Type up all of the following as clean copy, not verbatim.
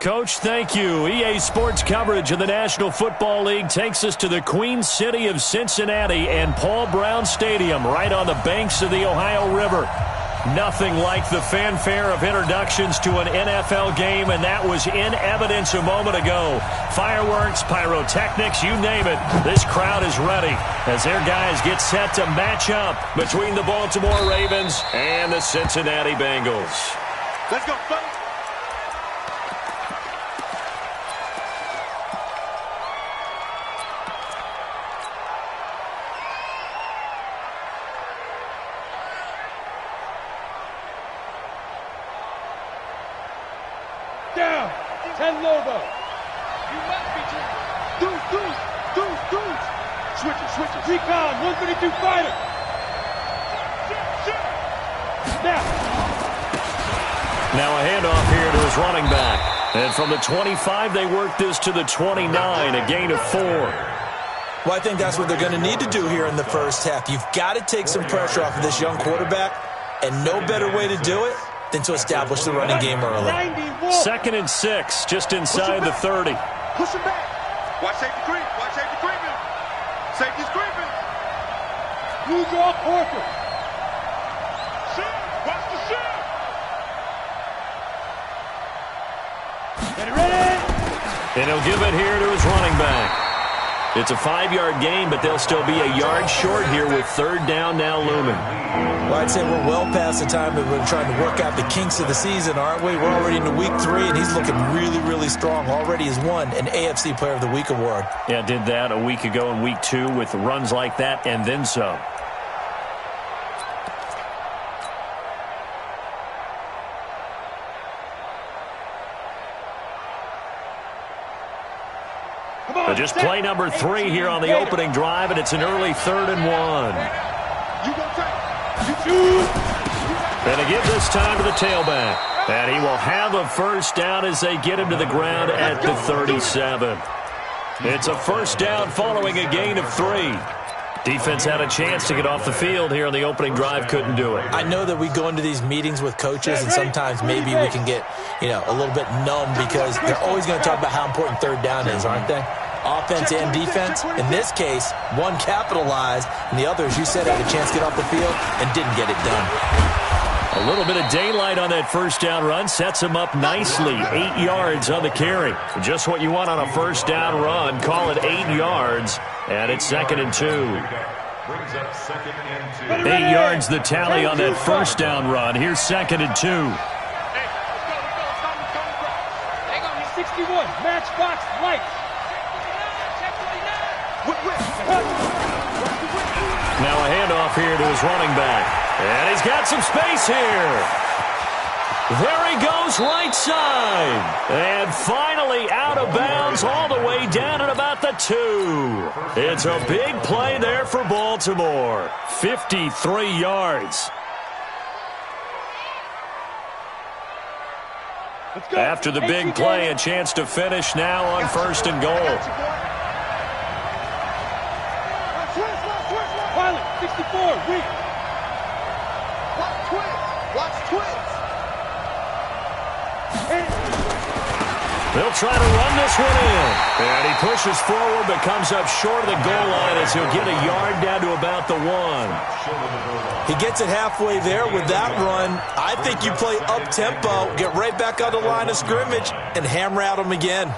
Coach, thank you. EA Sports coverage of the National Football League takes us to the Queen City of Cincinnati and Paul Brown Stadium right on the banks of the Ohio River. Nothing like the fanfare of introductions to an NFL game, and that was in evidence a moment ago. Fireworks, pyrotechnics, you name it. This crowd is ready as their guys get set to match up between the Baltimore Ravens and the Cincinnati Bengals. Let's go, fellas. Down, 10 Lobo. You must be Deuce. Switch it. Recon, 132 fighter. Snap. Now a handoff here to his running back. And from the 25, they work this to the 29, a gain of 4. Well, I think that's what they're going to need to do here in the first half. You've got to take some pressure off of this young quarterback, and no better way to do it than to establish the running game early. 2nd and 6, just inside the 30. Push him back. Watch safety creep. Safety's creeping. Blue draw Corker. Watch the shift. Ready. And he'll give it here to his running back. It's a 5-yard gain, but they'll still be a yard short here with 3rd down now looming. Well, I'd say we're well past the time that we're trying to work out the kinks of the season, aren't we? We're already into week 3, and he's looking really, really strong. Already has won an AFC Player of the Week award. Yeah, did that a week ago in week 2 with runs like that and then some. But just play number 3 here on the opening drive, and it's an early 3rd and 1. And they give this time to the tailback. And he will have a first down as they get him to the ground at the 37. It's a first down following a gain of 3. Defense had a chance to get off the field here on the opening drive, couldn't do it. I know that we go into these meetings with coaches, and sometimes maybe we can get, a little bit numb because they're always going to talk about how important 3rd down is, aren't they? Offense and defense. In this case, one capitalized, and the other, as you said, had a chance to get off the field and didn't get it done. A little bit of daylight on that first down run sets him up nicely. 8 yards on the carry. Just what you want on a first down run. Call it 8 yards, and it's 2nd and 2. 8 yards the tally on that first down run. Here's 2nd and 2. 61, matchbox lights. Now a handoff here to his running back. And he's got some space here. There he goes, right side. And finally out of bounds all the way down at about the 2. It's a big play there for Baltimore. 53 yards. After the big play, a chance to finish now on 1st and goal. Pilot, 64, weak. Watch twins. They'll try to run this one in. And he pushes forward but comes up short of the goal line as he'll get a yard down to about the 1. He gets it halfway there with that run. I think you play up-tempo, get right back on the line of scrimmage, and hammer at him again.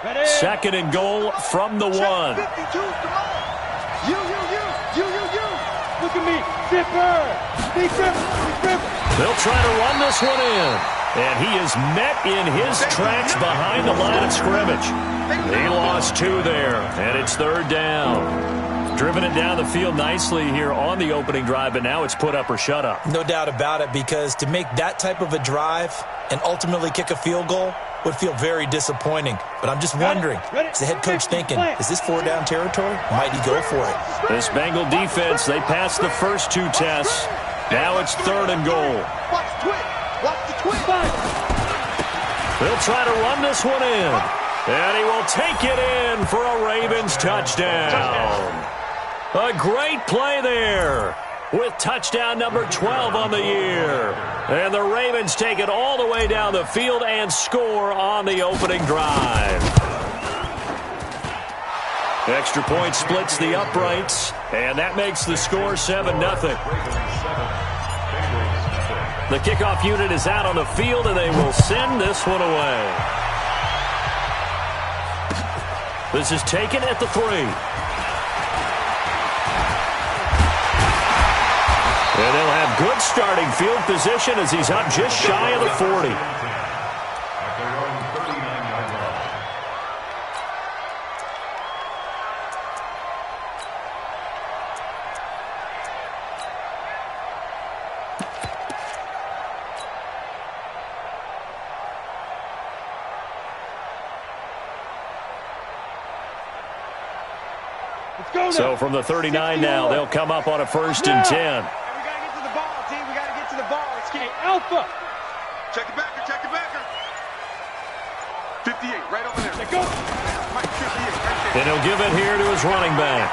Ready. 2nd and goal from the 1. You. Look at me. Zipper. They'll try to run this one in. And he is met in his tracks behind the line of scrimmage. He lost 2 there, and it's 3rd down. Driven it down the field nicely here on the opening drive, but now it's put up or shut up. No doubt about it, because to make that type of a drive and ultimately kick a field goal would feel very disappointing. But I'm just wondering, is the head coach thinking, is this 4-down territory? Might he go for it? This Bengal defense, they passed the first 2 tests. Now it's 3rd and goal. Watch the twin. They'll try to run this one in. And he will take it in for a Ravens touchdown. A great play there with touchdown number 12 on the year. And the Ravens take it all the way down the field and score on the opening drive. Extra point splits the uprights, and that makes the score 7-0. The kickoff unit is out on the field, and they will send this one away. This is taken at the 3. And they'll have good starting field position as he's up just shy of the 40. So from the 39 now, they'll come up on a 1st and 10. We got to get to the ball, team. We got to get to the ball. Let's get Alpha. Check it backer, check it backer. 58, right over there. Let go. Mike, 58, right there. And he'll give it here to his running back.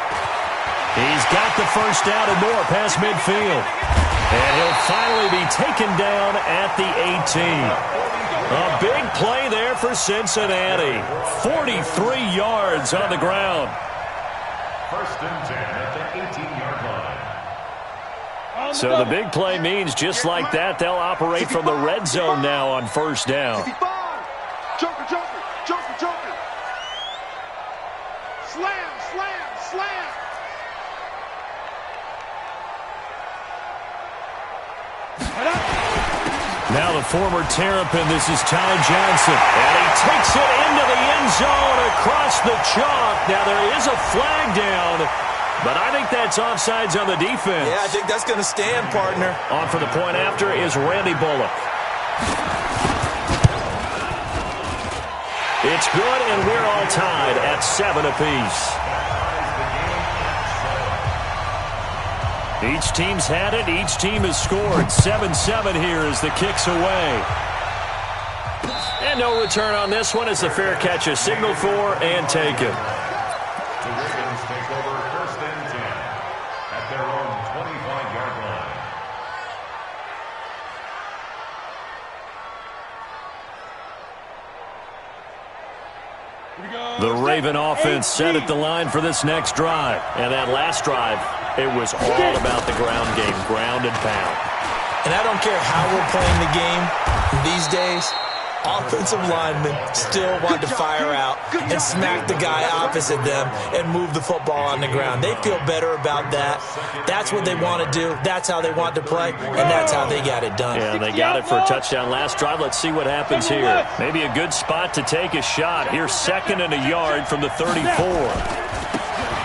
He's got the first down and more past midfield. And he'll finally be taken down at the 18. A big play there for Cincinnati. 43 yards on the ground. 1st and 10 at the 18-yard line. So the big play means just like that, they'll operate from the red zone now on 1st down. 55. Joker, joker, joker, joker. Slam, slam, slam. Now the former Terrapin, this is Ty Johnson. And he takes it into the end zone across the chalk. Now there is a flag down, but I think that's offsides on the defense. Yeah, I think that's going to stand, partner. On for the point after is Randy Bullock. It's good, and we're all tied at 7 apiece. Each team's had it. Each team has scored. 7-7 here as the kick's away. And no return on this one as the fair catch is signaled for and taken. The Ravens take over 1st and 10 at their own 25-yard line. The Raven offense set at the line for this next drive. And that last drive, it was all about the ground game, ground and pound. And I don't care how we're playing the game these days, offensive linemen still want to fire out and smack the guy opposite them and move the football on the ground. They feel better about that. That's what they want to do. That's how they want to play, and that's how they got it done. Yeah, they got it for a touchdown last drive. Let's see what happens here. Maybe a good spot to take a shot. Here's 2nd and a yard from the 34.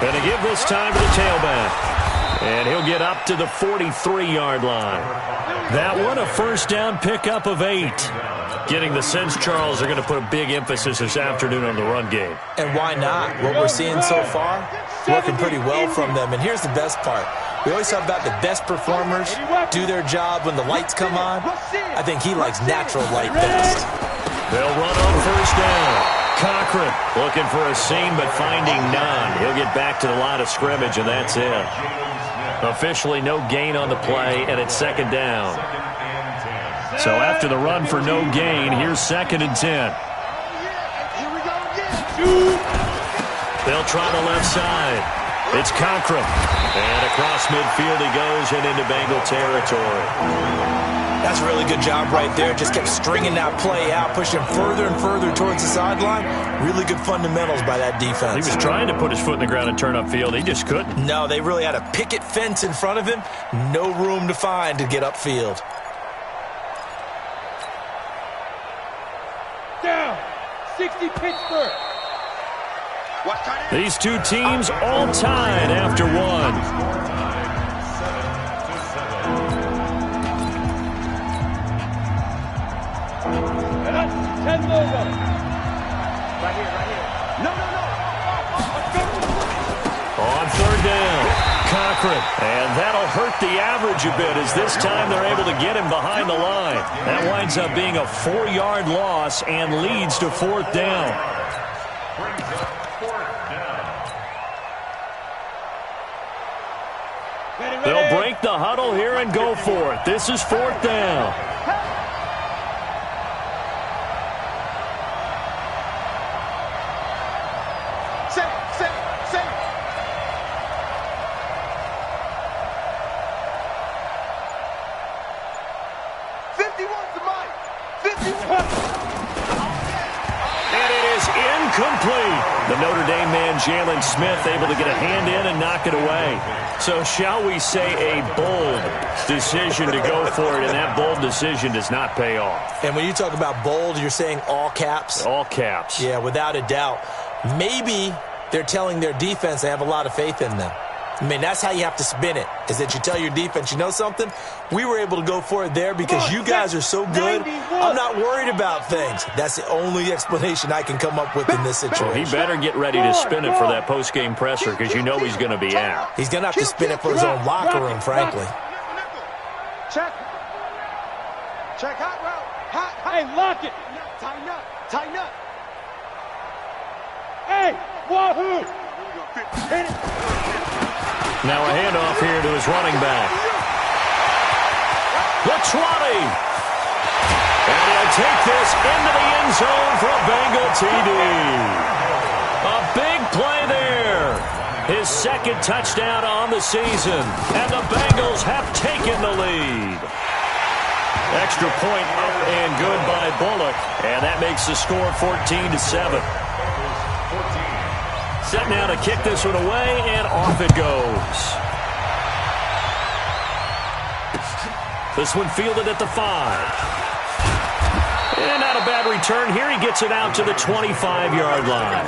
Going to give this time to the tailback. And he'll get up to the 43-yard line. That one, a 1st down pickup of 8. Getting the sense Charles are going to put a big emphasis this afternoon on the run game. And why not? What we're seeing so far, working pretty well from them. And here's the best part. We always talk about the best performers do their job when the lights come on. I think he likes natural light best. They'll run on 1st down. Cochran looking for a seam but finding none. He'll get back to the line of scrimmage, and that's it. Officially no gain on the play, and it's 2nd down. So after the run for no gain, here's 2nd and 10. They'll try the left side. It's Cochran. And across midfield he goes and into Bengal territory. That's a really good job right there. Just kept stringing that play out, pushing further and further towards the sideline. Really good fundamentals by that defense. He was trying to put his foot in the ground and turn upfield. He just couldn't. No, they really had a picket fence in front of him. No room to find to get upfield. Down. 60 Pittsburgh. These two teams all tied after one. 10 logo. Right here. No. On 3rd down, Cochran. And that'll hurt the average a bit as this time they're able to get him behind the line. That winds up being a 4-yard loss and leads to 4th down. brings up 4th down. They'll break the huddle here and go for it. This is 4th down. Complete. The Notre Dame man, Jalen Smith, able to get a hand in and knock it away. So shall we say a bold decision to go for it, and that bold decision does not pay off. And when you talk about bold, you're saying all caps? All caps. Yeah, without a doubt. Maybe they're telling their defense they have a lot of faith in them. I mean, that's how you have to spin it, is that you tell your defense, you know something? We were able to go for it there because you guys are so good. I'm not worried about things. That's the only explanation I can come up with in this situation. Well, he better get ready to spin it for that post-game presser because you know he's going to be out. He's going to have to spin it for his own locker room, frankly. Check. Check hot route. Hot. Hey, lock it. Tighten up. Tighten up. Hey, wahoo. Hit it. Now a handoff here to his running back. LaTuani. And he'll take this into the end zone for a Bengal TD. A big play there. His second touchdown on the season. And the Bengals have taken the lead. Extra point up and good by Bullock. And that makes the score 14-7. Set now to kick this one away, and off it goes. This one fielded at the 5. And not a bad return here. He gets it out to the 25-yard line.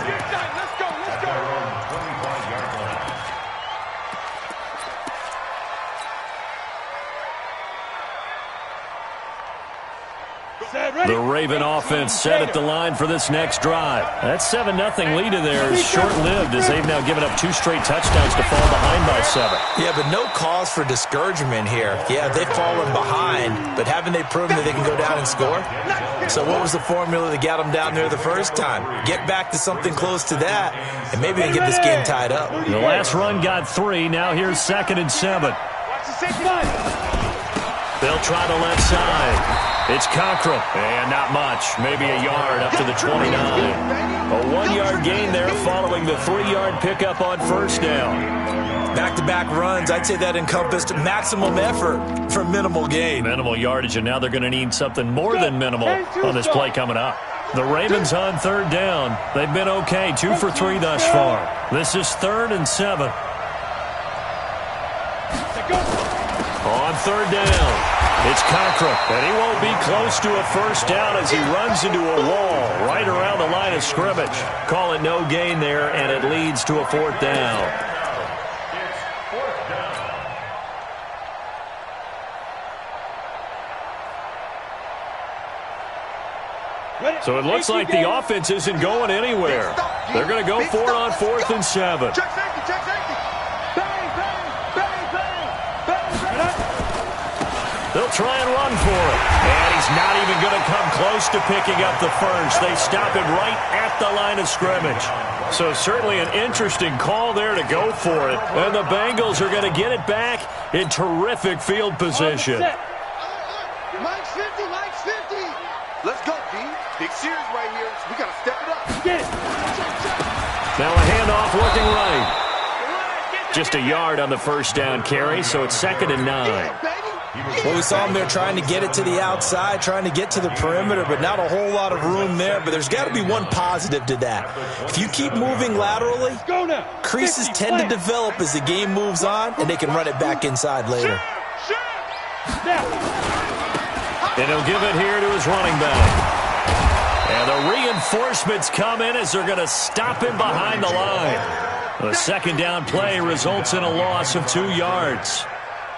The Raven offense set at the line for this next drive. That 7-0 lead of theirs is short-lived as they've now given up 2 straight touchdowns to fall behind by 7. Yeah, but no cause for discouragement here. Yeah, they've fallen behind, but haven't they proven that they can go down and score? So what was the formula that got them down there the first time? Get back to something close to that, and maybe they get this game tied up. The last run got 3. Now here's 2nd and 7. They'll try the left side. It's Conkrum, and not much, maybe a yard up to the 29. A 1-yard gain there following the 3-yard pickup on first down. Back-to-back runs, I'd say that encompassed maximum effort for minimal gain. Minimal yardage, and now they're going to need something more than minimal on this play coming up. The Ravens on 3rd down. They've been okay, 2 for 3 thus far. This is 3rd and 7. On 3rd down. It's Conkrum, and he won't be close to a first down as he runs into a wall right around the line of scrimmage. Call it no gain there, and it leads to a 4th down. It's 4th down. So it looks like the offense isn't going anywhere. They're going to go for it on 4th and 7. Check safety, check safety. Bang, bang, bang, bang, bang, bang. They'll try and run for it. And he's not even going to come close to picking up the first. They stop him right at the line of scrimmage. So certainly an interesting call there to go for it. And the Bengals are going to get it back in terrific field position. Mike's 50, Mike's 50. Let's go, D. Big series right here. We got to step it up. Get it. Now a handoff looking right. Just a yard on the first down carry, so it's 2nd and 9. Well, we saw him there trying to get it to the outside, trying to get to the perimeter, but not a whole lot of room there. But there's got to be one positive to that. If you keep moving laterally, creases tend to develop as the game moves on, and they can run it back inside later. And he'll give it here to his running back. And the reinforcements come in as they're going to stop him behind the line. The 2nd down play results in a loss of 2 yards.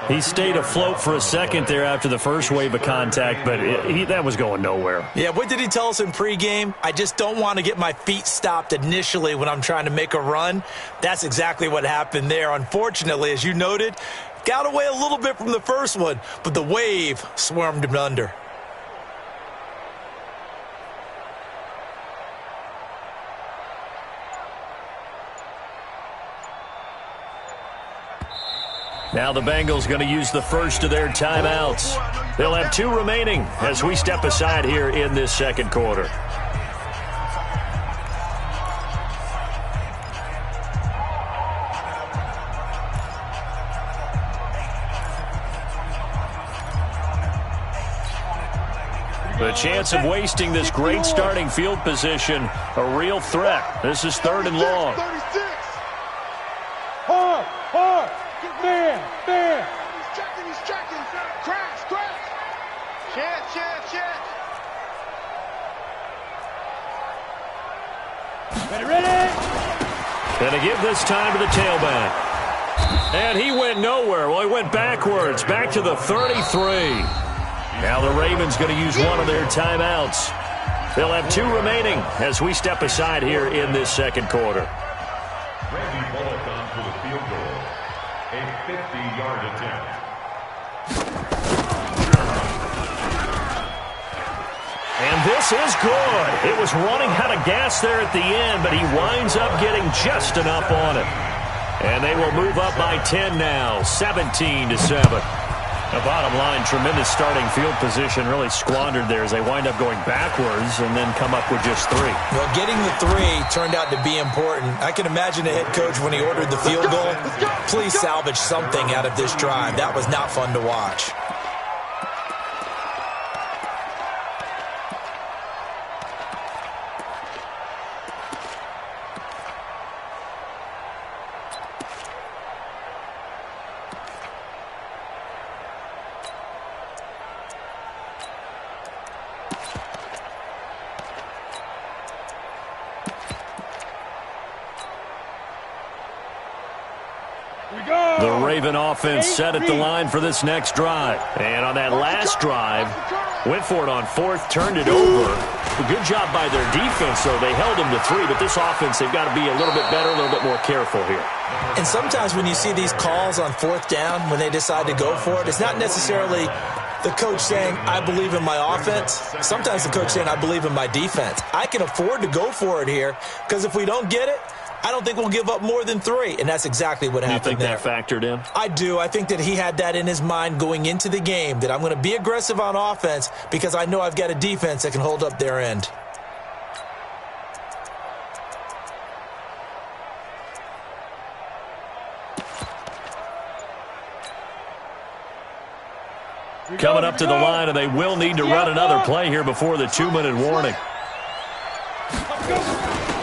He stayed afloat for a second there after the first wave of contact, but that was going nowhere. Yeah, what did he tell us in pregame? I just don't want to get my feet stopped initially when I'm trying to make a run. That's exactly what happened there. Unfortunately, as you noted, got away a little bit from the first one, but the wave swarmed him under. Now the Bengals going to use the first of their timeouts. They'll have 2 remaining as we step aside here in this second quarter. The chance of wasting this great starting field position, a real threat. This is 3rd and long. 36. Hard. Man. He's checking. Crash. Chance. Ready? And to give this time to the tailback. And he went nowhere. Well, he went backwards, back to the 33. Now the Ravens going to use one of their timeouts. They'll have 2 remaining as we step aside here in this second quarter. Randy Bullock on for the field goal. A 50-yard attempt. And this is good. It was running out of gas there at the end, but he winds up getting just enough on it. And they will move up by 10 now, 17-7. The bottom line, tremendous starting field position, really squandered there as they wind up going backwards and then come up with just 3. Well, getting the 3 turned out to be important. I can imagine the head coach when he ordered the field goal. Please salvage something out of this drive. That was not fun to watch. The Raven offense set at the line for this next drive. And on that last drive, went for it on 4th, turned it over. A good job by their defense, though. They held them to 3, but this offense, they've got to be a little bit better, a little bit more careful here. And sometimes when you see these calls on 4th down, when they decide to go for it, it's not necessarily the coach saying, I believe in my offense. Sometimes the coach saying, I believe in my defense. I can afford to go for it here because if we don't get it, I don't think we'll give up more than 3, and that's exactly what happened there. You think that factored in? I do. I think that he had that in his mind going into the game, that I'm going to be aggressive on offense because I know I've got a defense that can hold up their end. Coming up to the line, and they will need to run another play here before the 2-minute warning.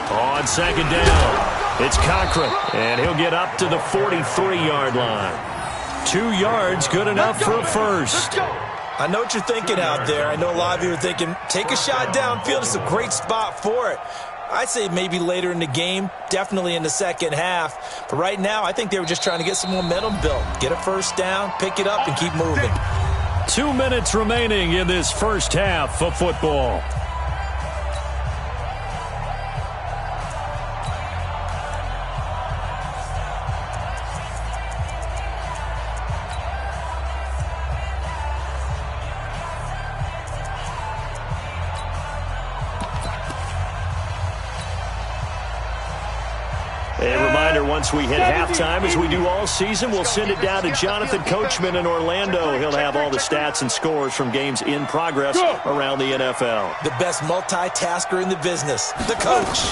On 2nd down, it's Cochran, and he'll get up to the 43-yard line. 2 yards, good enough for a first. I know what you're thinking out there. I know a lot of you are thinking, take a shot downfield. It's a great spot for it. I'd say maybe later in the game, definitely in the second half. But right now, I think they were just trying to get some momentum built. Get a first down, pick it up, and keep moving. 2 minutes remaining in this first half of football. Once we hit halftime, as we do all season, we'll send it down to Jonathan Coachman in Orlando. He'll have all the stats and scores from games in progress around the NFL. The best multitasker in the business, the coach.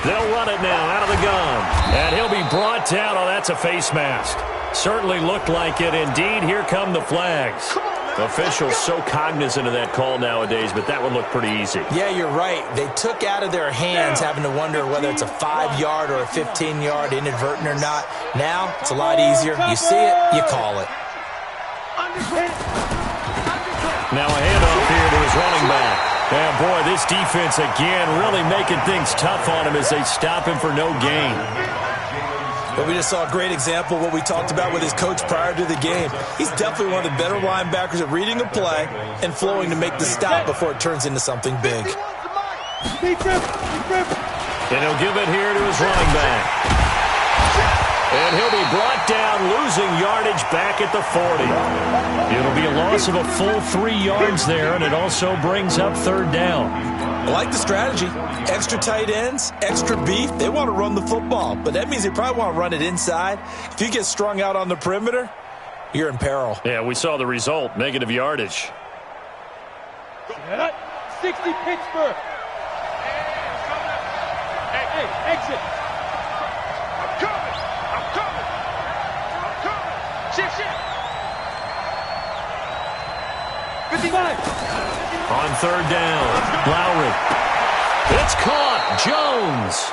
They'll run it now out of the gun, and he'll be brought down. Oh, that's a face mask. Certainly looked like it. Indeed, here come the flags. Officials so cognizant of that call nowadays, but that would look pretty easy. Yeah, you're right. They took out of their hands having to wonder whether it's a 5-yard or a 15-yard inadvertent or not. Now, it's a lot easier. You see it, you call it. Now a handoff here to his running back. And boy, this defense again really making things tough on him as they stop him for no gain. But we just saw a great example of what we talked about with his coach prior to the game. He's definitely one of the better linebackers at reading a play and flowing to make the stop before it turns into something big. And he'll give it here to his running back. And he'll be brought down, losing yardage back at the 40. It'll be a loss of a full 3 yards there, and it also brings up third down. I like the strategy. Extra tight ends, extra beef. They want to run the football, but that means they probably want to run it inside. If you get strung out on the perimeter, you're in peril. Yeah, we saw the result, negative yardage. 60 Pittsburgh. Hey, exit. I'm coming. Shift. 55. On third down, Lowry. It's caught. Jones.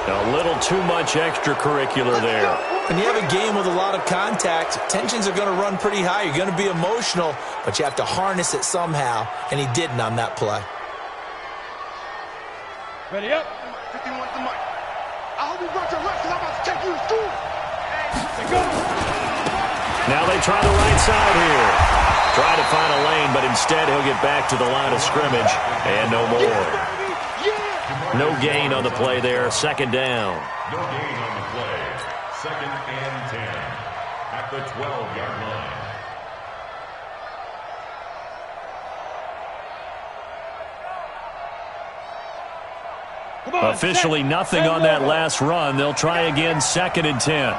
A little too much extracurricular there. When you have a game with a lot of contact, tensions are going to run pretty high. You're going to be emotional, but you have to harness it somehow, and he didn't on that play. Ready up. 51 to Mike. I hope you brought your left because I'm about to take you to school. Now they try the right side here. Try to find a lane, but instead he'll get back to the line of scrimmage. And no more. No gain on the play there. Second down. No gain on the play. Second and 10 at the 12-yard line. Officially nothing on that last run. They'll try again, second and 10.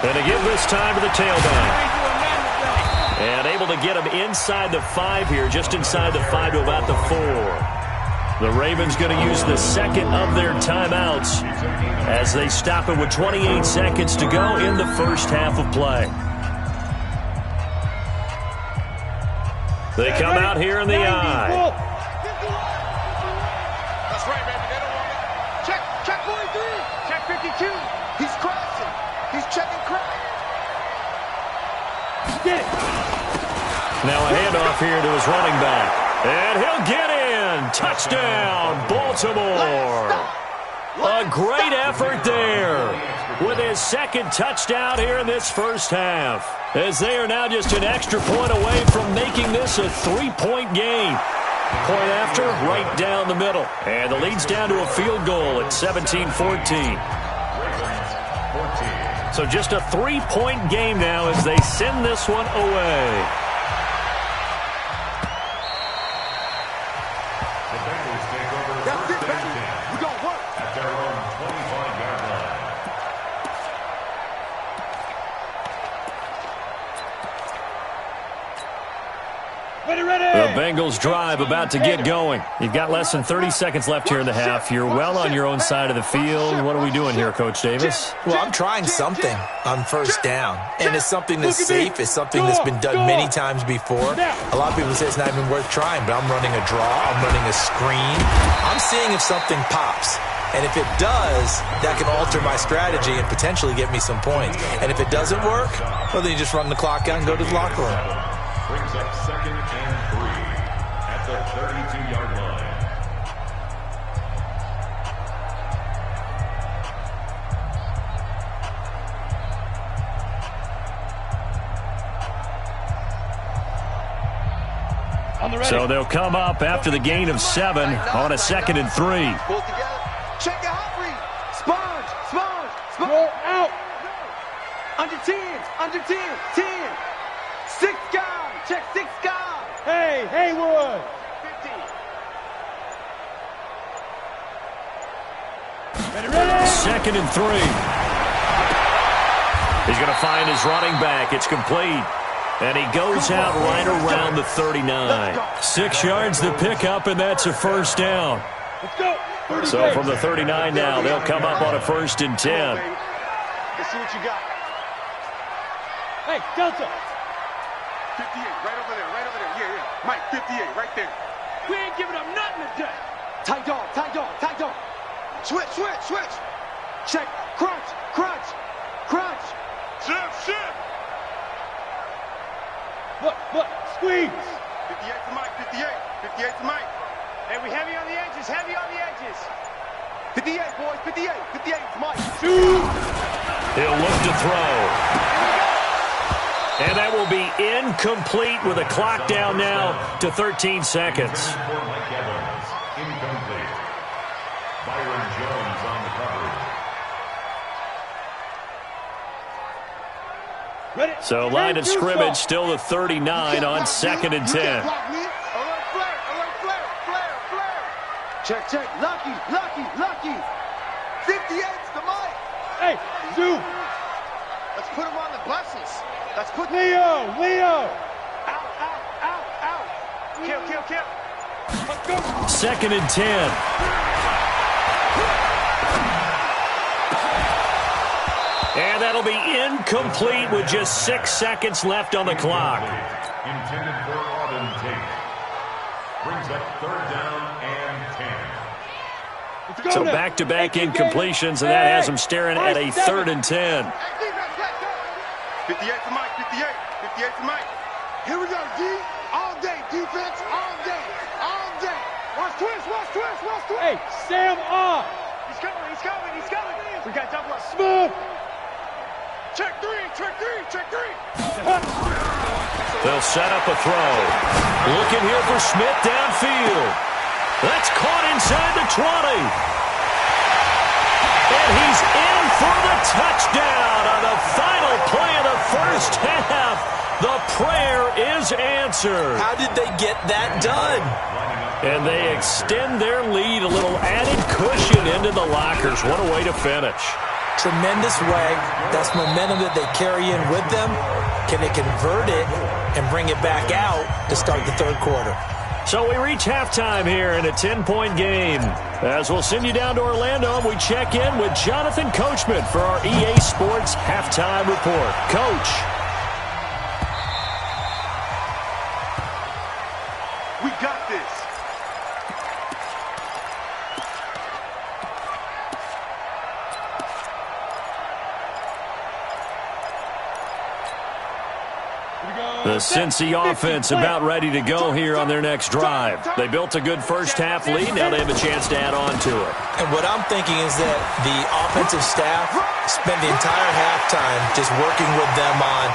And to give this time to the tailback. And able to get him inside the 5 here, just inside the 5 to about the 4. The Ravens going to use the second of their timeouts as they stop it with 28 seconds to go in the first half of play. They come out here in the eye. That's right, baby. They don't want it. Check 43. Check 52. He's crashing. He's checking crash. Get it. Now a handoff here to his running back. And he'll get in. Touchdown, Baltimore. A great effort there with his second touchdown here in this first half, as they are now just an extra point away from making this a 3-point game. Point after, right down the middle. And the lead's down to a field goal at 17-14. So just a 3-point game now as they send this one away. The Bengals take over first and 10 We're going to work. at their own 25-yard line. Ready. The Bengals drive about to get going. You've got less than 30 seconds left here in the half. You're well on your own side of the field. What are we doing here, Coach Davis? Well, I'm trying something on first down, and it's something that's safe. It's something that's been done many times before. A lot of people say it's not even worth trying, but I'm running a draw. I'm running a screen. I'm seeing if something pops. And if it does, that can alter my strategy and potentially get me some points. And if it doesn't work, well, then you just run the clock out and go to the locker room. Brings up second and 3 at the 32-yard line. So they'll come up after the gain of 7 on a second and 3. Pull together. Check your hot read. Sponge. Roll out. Under 10. 10. 6 guys. Check 6 guys. Hey, Haywood. 50. Ready. Second and 3. He's going to find his running back. It's complete. And he goes out right around the 39. 6 yards to pick up, and that's a first down. Let's go. So from the 39 now, they'll come up on a first and 10. Let's see what you got. Hey, Delta. 58, right over there. Yeah. Mike, 58, right there. We ain't giving up nothing today. Tight dog. Switch. Check. Crunch. Shift. Look, squeeze. 58 to Mike, 58 to Mike. Hey, we heavy on the edges. 58, boys, 58 to Mike. Shoot. He'll look to throw. And that will be incomplete with a clock down now to 13 seconds. So line of scrimmage still the 39 on 2nd and 10. Alert, flare, alert, flare, flare, flare. Check, check, Lucky, Lucky, Lucky. 58's the mic. Hey, Zoom. Let's put him on the buses. Let's put Leo. Out, out, out, out. Kill, kill, kill. Let's go. 2nd and 10. And that'll be incomplete with just 6 seconds left on the clock. Intended for Auden Tate. Brings up 3rd down and 10. So back-to-back incompletions, and that has them staring at a 3rd and 10. 58 for Mike, 58. 58 for Mike. Here we go, D. All day, defense, all day, all day. Watch twist, watch twist, watch twist. Hey, Sam off. He's coming, he's coming, he's coming. We got double up. Smooth. Check three, check three, check three. They'll set up a throw. Looking here for Smith downfield. That's caught inside the 20. And he's in for the touchdown on the final play of the first half. The prayer is answered. How did they get that done? And they extend their lead, a little added cushion into the lockers. What a way to finish. Tremendous way. That's momentum that they carry in with them. Can they convert it and bring it back out to start the 3rd quarter? So we reach halftime here in a 10-point game. As we'll send you down to Orlando, and we check in with Jonathan Coachman for our EA Sports Halftime Report. Coach. We got this. The Cincy offense about ready to go here on their next drive. They built a good first-half lead. Now they have a chance to add on to it. And what I'm thinking is that the offensive staff spent the entire halftime just working with them on,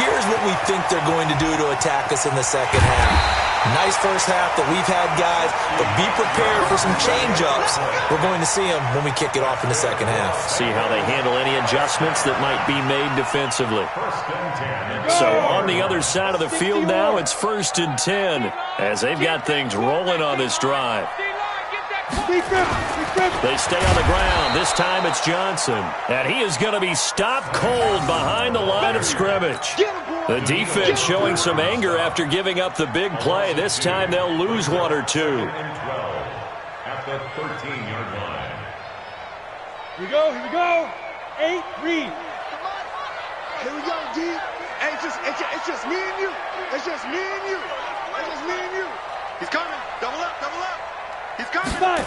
here's what we think they're going to do to attack us in the second half. Nice first half that we've had, guys, but be prepared for some change-ups. We're going to see them when we kick it off in the second half. See how they handle any adjustments that might be made defensively. So on the other side of the field now, it's 1st and 10 as they've got things rolling on this drive. They stay on the ground. This time it's Johnson. And he is going to be stopped cold behind the line of scrimmage. The defense showing some anger after giving up the big play. This time they'll lose 1 or 2. At the 13-yard line. Here we go. 8, read. Here we go, D. Hey, it's just me and you. It's just me and you. It's just me and you. He's coming. Double up, double up. He's coming. 5.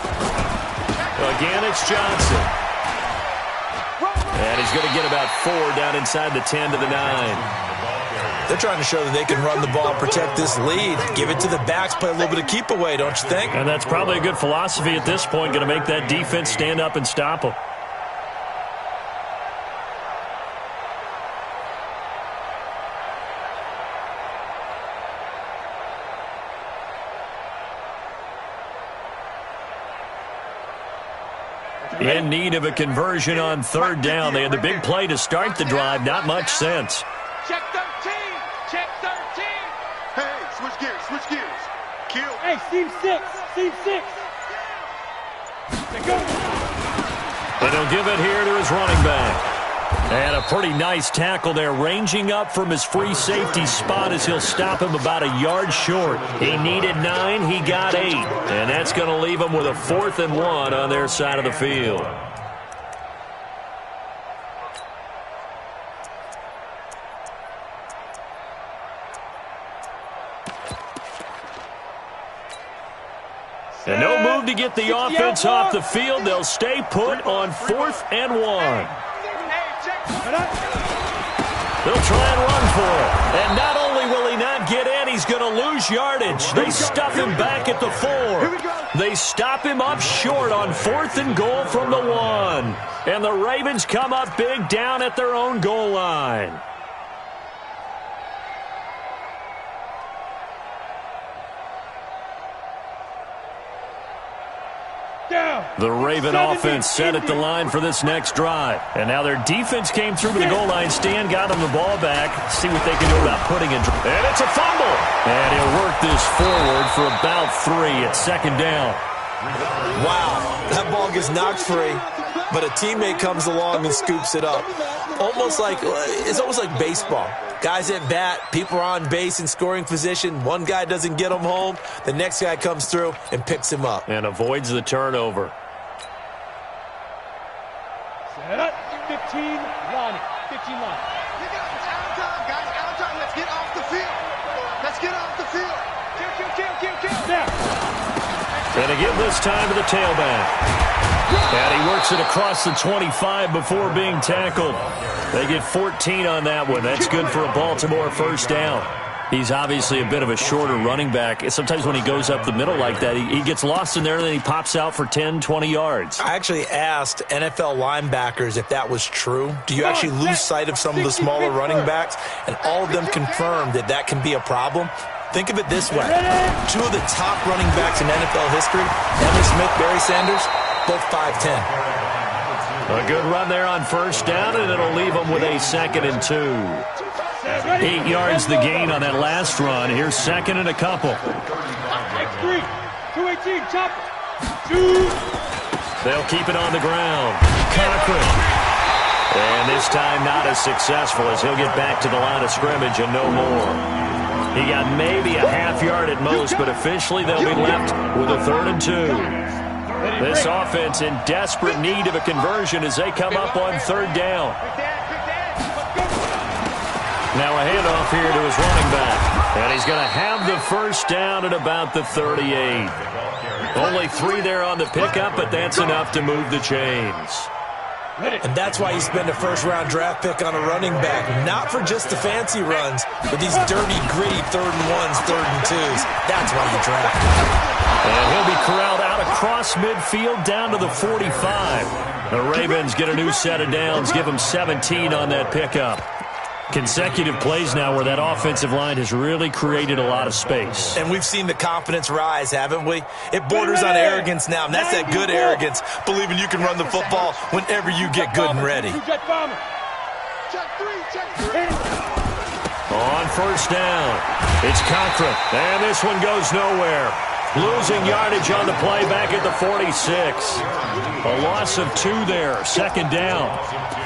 Again, it's Johnson. And he's going to get about 4 down inside the 10 to the 9. They're trying to show that they can run the ball and protect this lead. Give it to the backs, play a little bit of keep away, don't you think? And that's probably a good philosophy at this point, going to make that defense stand up and stop them. In need of a conversion on 3rd down. They had the big play to start the drive. Not much sense. Check 13. Check 13. Hey, switch gears, switch gears. Kill. Hey, seam 6. Seam 6. And he'll give it here to his running back. And a pretty nice tackle there, ranging up from his free safety spot as he'll stop him about a yard short. He needed 9, he got 8. And that's going to leave him with a 4th and 1 on their side of the field. And no move to get the offense off the field. They'll stay put on 4th and 1. They'll try and run for it. And not only will he not get in, he's going to lose yardage. They stuff him back at the 4. They stop him up short on 4th and goal from the 1. And the Ravens come up big down at their own goal line. The Raven offense set at the line for this next drive. And now their defense came through to the goal line stand, got them the ball back. See what they can do about putting it. And it's a fumble. And he'll work this forward for about 3 at second down. Wow, that ball gets knocked free, but a teammate comes along and scoops it up. It's almost like baseball. Guys at bat, people are on base in scoring position. One guy doesn't get him home. The next guy comes through and picks him up. And avoids the turnover. Set up. 15 line. 15 line. It's out of time, guys. Out of time. Let's get off the field. Let's get off the field. Kill. Now. And to give this time to the tailback. And he works it across the 25 before being tackled. They get 14 on that one. That's good for a Baltimore first down. He's obviously a bit of a shorter running back. Sometimes when he goes up the middle like that, he gets lost in there, and then he pops out for 10, 20 yards. I actually asked NFL linebackers if that was true. Do you actually lose sight of some of the smaller running backs? And all of them confirmed that that can be a problem. Think of it this way. 2 of the top running backs in NFL history, Emmitt Smith, Barry Sanders, both 5'10". A good run there on first down, and it'll leave them with a 2nd and 2. 8 yards the gain on that last run. Here's 2nd and a couple. X3. 218. Chopper. 2. They'll keep it on the ground. Cochran. And this time not as successful as he'll get back to the line of scrimmage and no more. He got maybe a half yard at most, but officially they'll be left with a 3rd and 2. This offense in desperate need of a conversion as they come up on 3rd down. Now a handoff here to his running back. And he's going to have the first down at about the 38. Only 3 there on the pickup, but that's enough to move the chains. And that's why you spend a first-round draft pick on a running back. Not for just the fancy runs, but these dirty, gritty 3rd and 1s, 3rd and 2s. That's why you draft him. And he'll be corralled out across midfield down to the 45. The Ravens get a new set of downs, give them 17 on that pickup. Consecutive plays now where that offensive line has really created a lot of space. And we've seen the confidence rise, haven't we? It borders on arrogance now, and that's that good arrogance, believing you can run the football whenever you get good and ready. Check 3. On first down, it's Cochran, and this one goes nowhere. Losing yardage on the play back at the 46. A loss of 2 there, 2nd down.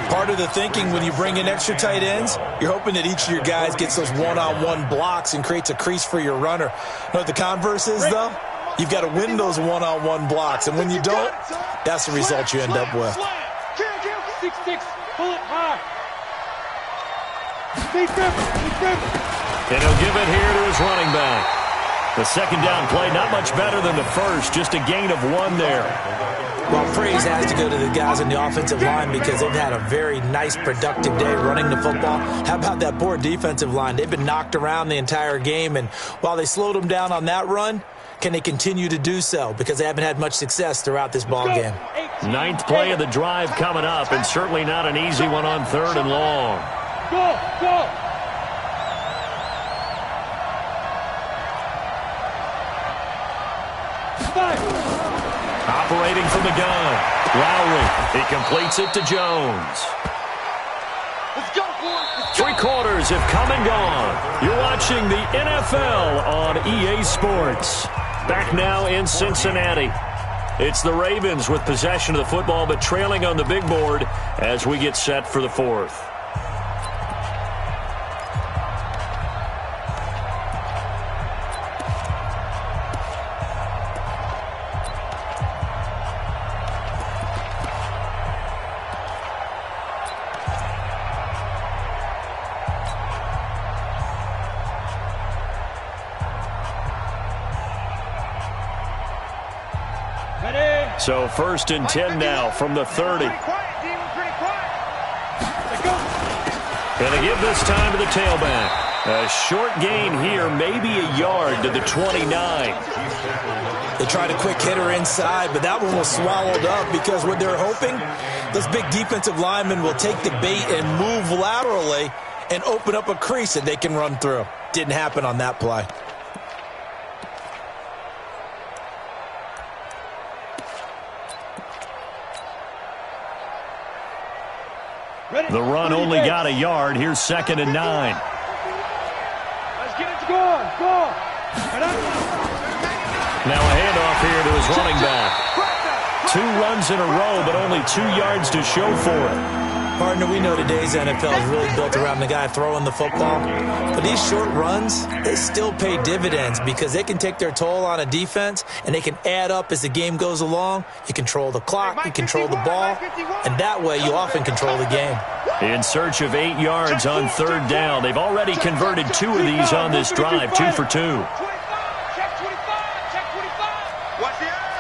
Part of the thinking when you bring in extra tight ends, you're hoping that each of your guys gets those one-on-one blocks and creates a crease for your runner. You know what the converse is, though? You've got to win those one-on-one blocks, and when you don't, that's the result you end up with. 6-6, pull it high. And he'll give it here to his running back. The 2nd down play, not much better than the first, just a gain of 1 there. Well, praise has to go to the guys on the offensive line because they've had a very nice, productive day running the football. How about that poor defensive line? They've been knocked around the entire game, and while they slowed them down on that run, can they continue to do so? Because they haven't had much success throughout this ball game. 9th play of the drive coming up, and certainly not an easy one on 3rd and long. Go! Operating from the gun. Lowry. He completes it to Jones. Let's go, boys. 3 quarters have come and gone. You're watching the NFL on EA Sports. Back now in Cincinnati. It's the Ravens with possession of the football, but trailing on the big board as we get set for the 4th. So 1st and 10 now from the 30. And they give this time to the tailback. A short gain here, maybe a yard to the 29. They tried a quick hitter inside, but that one was swallowed up because what they're hoping, those big defensive linemen will take the bait and move laterally and open up a crease that they can run through. Didn't happen on that play. The run only got a yard. Here's 2nd and 9. Let's get it going. Go. Now a handoff here to his running back. 2 runs in a row, but only 2 yards to show for it. Partner, we know today's NFL is really built around the guy throwing the football. But these short runs, they still pay dividends because they can take their toll on a defense, and they can add up as the game goes along. You control the clock, you control the ball, and that way you often control the game. In search of 8 yards on 3rd down. They've already converted 2 of these on this drive, 2 for 2. Check 25. Check 25. Watch the eye.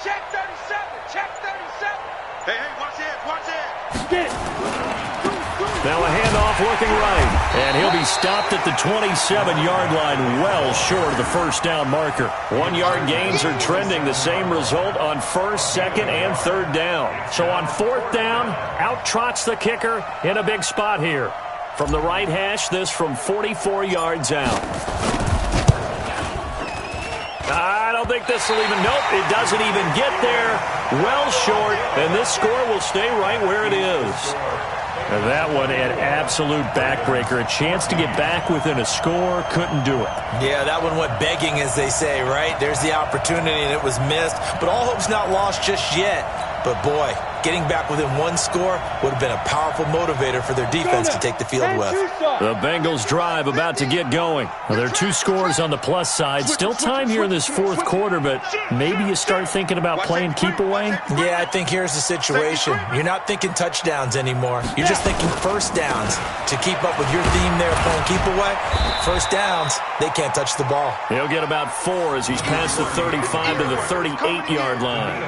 Check 37. Check 37. Hey, watch it, watch it. Get it. Now a handoff looking right. And he'll be stopped at the 27-yard line, well short of the 1st down marker. 1-yard gains are trending the same result on 1st, 2nd, and 3rd down. So on 4th down, out trots the kicker in a big spot here. From the right hash, this from 44 yards out. I don't think this will even, nope, it doesn't even get there. Well short, and this score will stay right where it is. And that one an absolute backbreaker. A chance to get back within a score, couldn't do it. Yeah, that one went begging, as they say, right? There's the opportunity, and it was missed. But all hope's not lost just yet. But, boy, getting back within 1 score would have been a powerful motivator for their defense to take the field with. The Bengals drive about to get going. Well, there are 2 scores on the plus side. Still time here in this 4th quarter, but maybe you start thinking about playing keep away? Yeah, I think here's the situation. You're not thinking touchdowns anymore. You're just thinking 1st downs. To keep up with your theme there, playing keep away, 1st downs, they can't touch the ball. He'll get about 4 as he's past the 35 to the 38-yard line.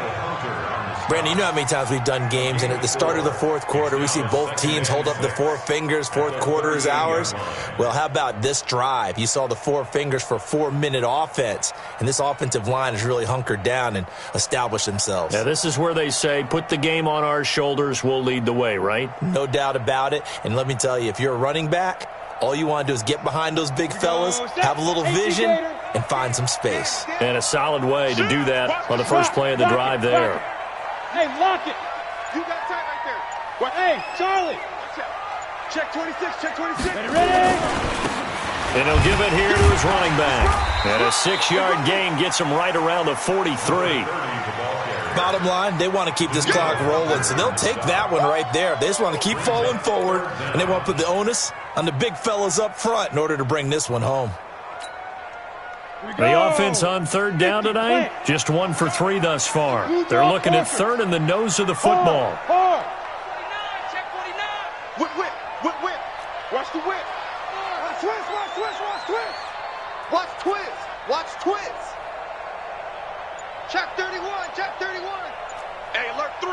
Brandon, you know how many times we've done games, and at the start of the 4th quarter, we see both teams hold up the 4 fingers, 4th quarter is ours. Well, how about this drive? You saw the 4 fingers for a 4-minute offense, and this offensive line has really hunkered down and established themselves. Yeah, this is where they say, put the game on our shoulders, we'll lead the way, right? No doubt about it, and let me tell you, if you're a running back, all you want to do is get behind those big fellas, have a little vision, and find some space. And a solid way to do that on the first play of the drive there. Hey, lock it. You got time right there. What? Hey, Charlie. Check 26, check 26. Ready? And he'll give it here to his running back. And a 6-yard gain gets him right around the 43. Bottom line, they want to keep this clock rolling, so they'll take that one right there. They just want to keep falling forward, and they want to put the onus on the big fellas up front in order to bring this one home. The offense on 3rd down tonight, just 1 for 3 thus far. They're looking at 3rd and the nose of the football. Check 49. Whip. Watch the whip. Watch twist. Watch twist. Watch twist. Check 31. Check 31. Hey, alert 3.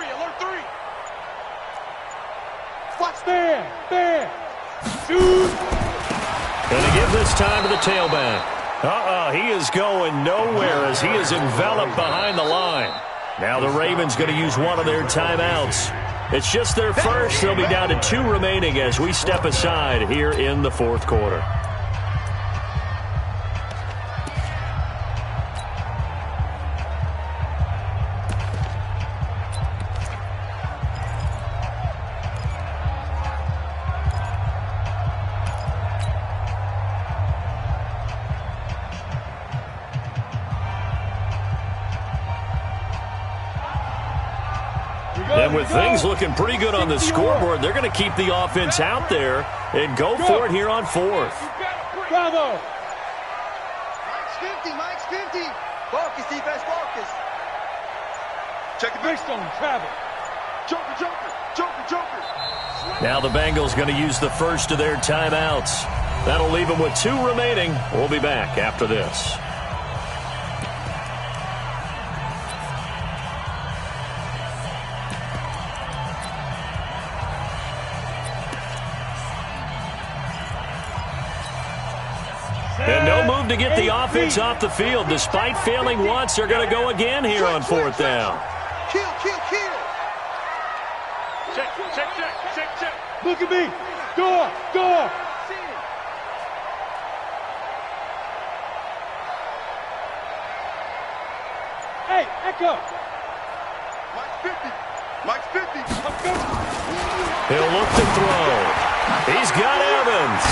Watch Bam. Shoot. Gonna give this time to the tailback. He is going nowhere as he is enveloped behind the line. Now the Ravens going to use one of their timeouts. It's just their first. They'll be down to 2 remaining as we step aside here in the 4th quarter. And with things looking pretty good on the scoreboard, they're going to keep the offense out there and go for it here on 4th. Bravo. Mike's 50. Focus, defense, focus. Check it. Based on travel. Joker. Now the Bengals going to use the first of their timeouts. That'll leave them with 2 remaining. We'll be back after this. And no move to get the offense off the field. Despite failing once, they're going to go again here on 4th down. Kill. Check. Look at me. Door. Hey, Echo. Mike's 50. Mike's 50. He'll look to throw. He's got Evans.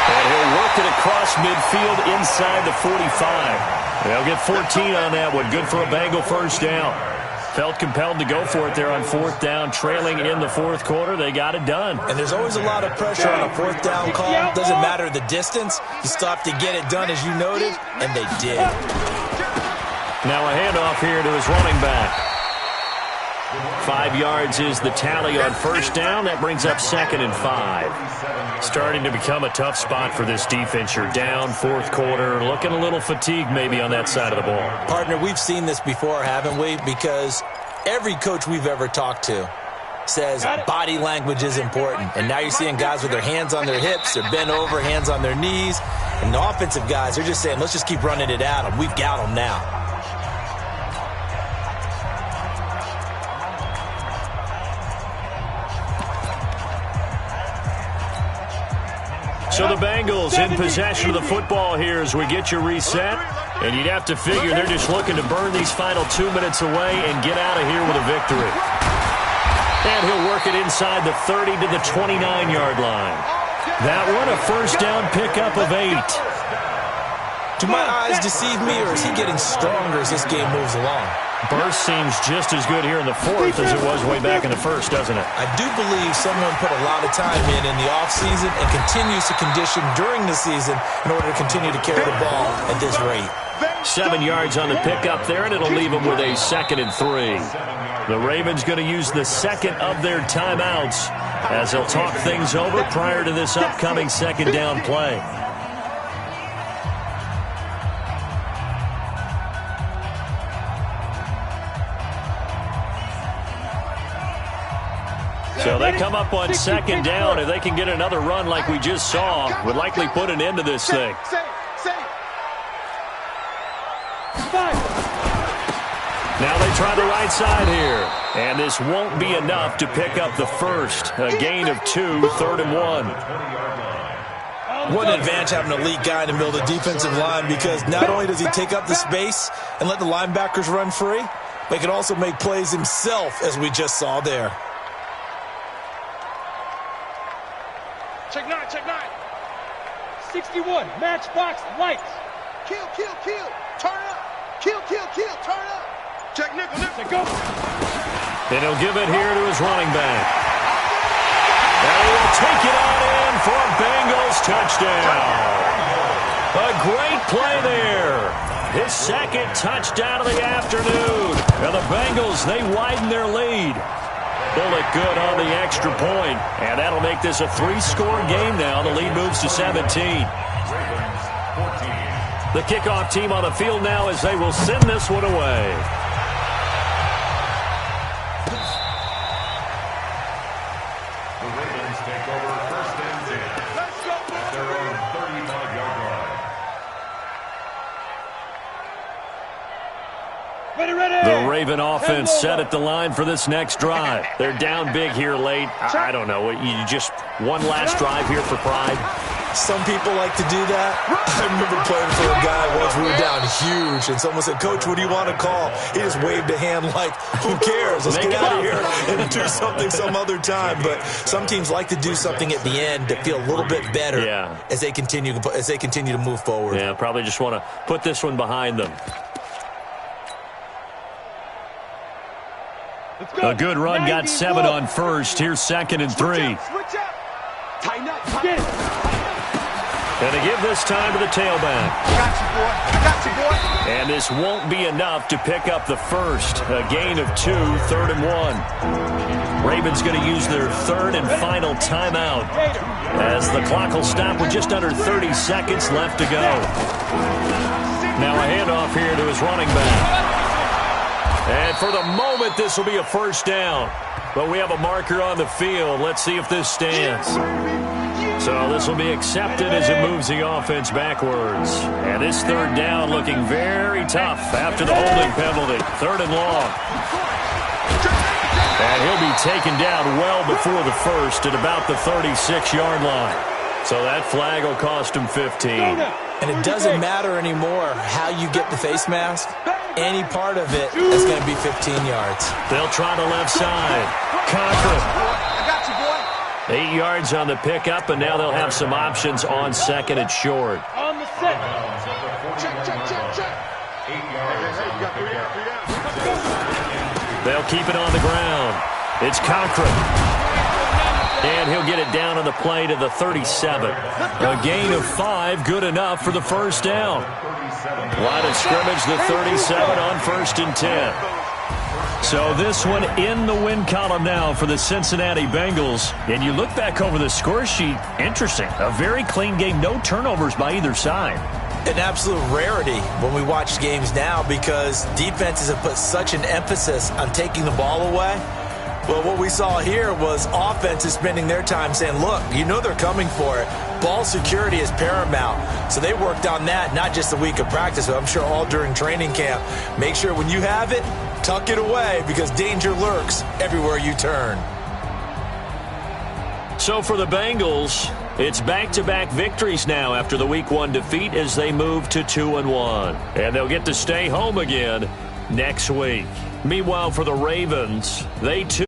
And he'll work it across midfield inside the 45. They'll get 14 on that one. Good for a Bengal first down. Felt compelled to go for it there on fourth down, trailing in the fourth quarter. They got it done. And there's always a lot of pressure on a fourth down call. Doesn't matter the distance. You still have to get it done, as you noted, and they did. Now a handoff here to his running back. 5 yards is the tally on first down. That brings up 2nd and 5. Starting to become a tough spot for this defense. You're down fourth quarter, looking a little fatigued maybe on that side of the ball. Partner, we've seen this before, haven't we? Because every coach we've ever talked to says body language is important. And now you're seeing guys with their hands on their hips, they're bent over, hands on their knees. And the offensive guys, they're just saying, let's just keep running it at them. We've got them now. So the Bengals in possession of the football here as we get you reset. And you'd have to figure they're just looking to burn these final 2 minutes away and get out of here with a victory. And he'll work it inside the 30 to the 29-yard line. That one a first down pickup of 8. Do my eyes deceive me, or is he getting stronger as this game moves along? Burst seems just as good here in the fourth as it was way back in the first, doesn't it? I do believe someone put a lot of time in the offseason and continues to condition during the season in order to continue to carry the ball at this rate. 7 yards on the pickup there, and it'll leave them with a 2nd and 3. The Ravens going to use the second of their timeouts as they'll talk things over prior to this upcoming second down play. So they come up on second down. If they can get another run like we just saw, would likely put an end to this thing. Now they try the right side here. And this won't be enough to pick up the first. A gain of 2, 3rd and 1. What an advantage having an elite guy in the middle of the defensive line, because not only does he take up the space and let the linebackers run free, but he can also make plays himself, as we just saw there. Check 9, check 9. 61, matchbox, lights. Kill, kill, kill. Turn up. Kill, kill, kill. Turn up. Check nickel, nickel. Check go. And he'll give it here to his running back. And he will take it on in for a Bengals touchdown. A great play there. His second touchdown of the afternoon. And the Bengals, they widen their lead. Bullet good on the extra point. And that'll make this a 3-score game now. The lead moves to 17. The kickoff team on the field now as they will send this one away. The Ravens take over 1st and 10 at their own 35-yard line. The Raven offense set at the line for this next drive. They're down big here late. I don't know. You just one last drive here for pride. Some people like to do that. I remember playing for a guy once. We were down huge, and someone said, "Coach, what do you want to call?" He just waved a hand like, who cares? Let's get out of here and do something some other time. But some teams like to do something at the end to feel a little bit better as they continue to move forward. Yeah, probably just want to put this one behind them. A good run, got 7 on first. Here's 2nd and 3. Switch up. Tighten up. Get it. And they give this time to the tailback. Got you, boy. I got you, boy. And this won't be enough to pick up the first. A gain of 2, 3rd and 1. Ravens going to use their 3rd and final timeout as the clock will stop with just under 30 seconds left to go. Now a handoff here to his running back. And for the moment, this will be a first down. But we have a marker on the field. Let's see if this stands. So this will be accepted as it moves the offense backwards. And this 3rd down looking very tough after the holding penalty. 3rd and long. And he'll be taken down well before the first at about the 36-yard line. So that flag will cost him 15. And it doesn't matter anymore how you get the face mask. any part of it is going to be 15 yards. They'll try the left side. Cochran. I got you, boy. 8 yards on the pickup, and now they'll have some options on second and short. On the set. Check. 8 yards. Hey, you got 3 down. They'll keep it on the ground. It's Cochran. And he'll get it down on the play to the 37. A gain of 5, good enough for the first down. Line of scrimmage, the 37 on 1st and 10. So this one in the win column now for the Cincinnati Bengals. And you look back over the score sheet, interesting. A very clean game, no turnovers by either side. An absolute rarity when we watch games now because defenses have put such an emphasis on taking the ball away. Well, what we saw here was offenses spending their time saying, look, you know they're coming for it. Ball security is paramount. So they worked on that, not just a week of practice, but I'm sure all during training camp. Make sure when you have it, tuck it away because danger lurks everywhere you turn. So for the Bengals, it's back-to-back victories now after the Week 1 defeat as they move to 2-1. And they'll get to stay home again next week. Meanwhile, for the Ravens, they too